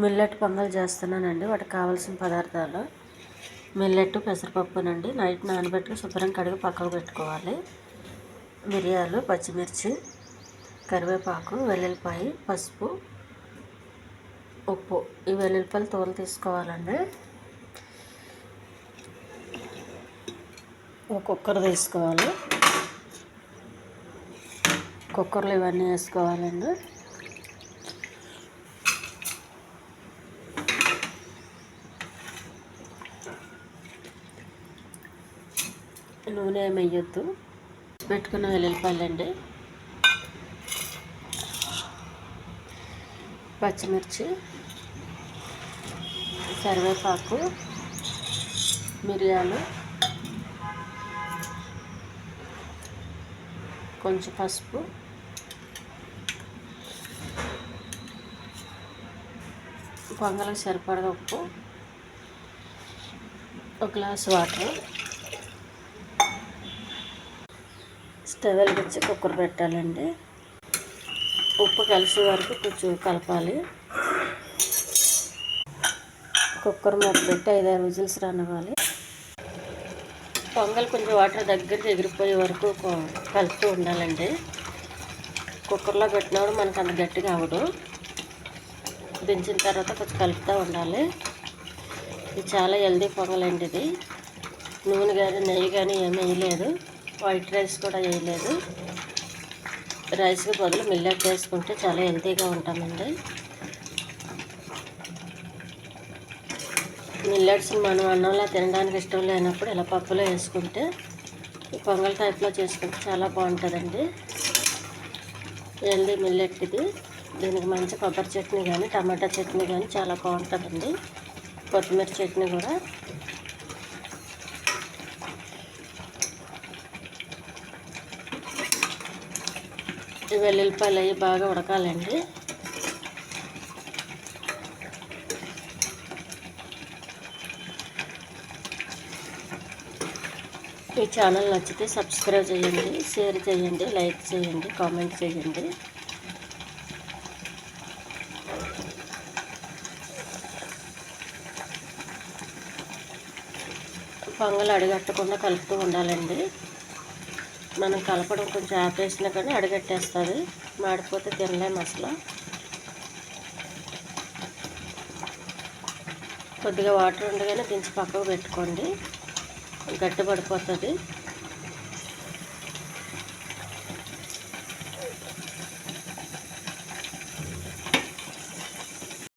Millet pongal చేస్తున్నానండి. వాటికి కావాల్సిన పదార్థాలు మిల్లెట్, పెసరపప్పునండి నైట్ నానబెట్టి శుభ్రం కడిగి పక్కకు పెట్టుకోవాలి. మిరియాలు, పచ్చిమిర్చి, కరివేపాకు, వెల్లుల్లిపాయ, పసుపు, ఉప్పు. ఈ వెల్లుల్లిపాయలు తోలు తీసుకోవాలండి. ఒక కుక్కర్ తీసుకోవాలి. కుక్కర్లో ఇవన్నీ వేసుకోవాలండి. నూనె ఏమి వేయొద్దు. పెట్టుకున్న వెల్లుల్లిపాయలండి, పచ్చిమిర్చి, కరివేపాకు, మిరియాలు, కొంచెం పసుపు, పొంగలకు సరిపడా ఉప్పు, ఒక గ్లాస్ వాటర్. స్టవ్ వెలిగించి కుక్కర్ పెట్టాలండి. ఉప్పు కలిసే వరకు కొంచెం కలపాలి. కుక్కర్ మూత పెట్టి 5-6 విజిల్స్ రానివ్వాలి. పొంగల్ కొంచెం వాటర్ దగ్గరికి ఎగిరిపోయే వరకు కలుపుతూ ఉండాలండి. కుక్కర్లో పెట్టినప్పుడు మనకు అంత గట్టిగా అవ్వదు. దించిన తర్వాత కొంచెం కలుపుతూ ఉండాలి. ఇది చాలా హెల్దీ పొంగల్ అండి. ఇది నూనె కానీ నెయ్యి కానీ ఏమీ వేయలేదు. వైట్ రైస్ కూడా వేయలేదు. రైస్కి బదులు మిల్లెట్ వేసుకుంటే చాలా హెల్తీగా ఉంటామండి. మిల్లెట్స్ మనం అన్నంలో తినడానికి ఇష్టం లేనప్పుడు ఇలా పప్పులో వేసుకుంటే పొంగల్ టైప్లో చేసుకుంటే చాలా బాగుంటుందండి. హెల్దీ మిల్లెట్ ఇది. దీనికి మంచి కొబ్బరి చట్నీ కానీ టమాటా చట్నీ కానీ చాలా బాగుంటుందండి. కొత్తిమీర చట్నీ కూడా. ఈ వెల్లుల్లిపాయలు అవి బాగా ఉడకాలండి. ఈ ఛానల్ నచ్చితే సబ్స్క్రైబ్ చేయండి, షేర్ చేయండి, లైక్ చేయండి, కామెంట్ చేయండి. పొంగల్ అడిగట్టకుండా కలుపుతూ ఉండాలండి. మనం కలపడం కొంచెం ఆపేసినా కానీ అడగట్టేస్తుంది. మాడిపోతే తినలేము అసలు. కొద్దిగా వాటర్ ఉండగానే దించి పక్కకు పెట్టుకోండి, గట్టి పడిపోతుంది.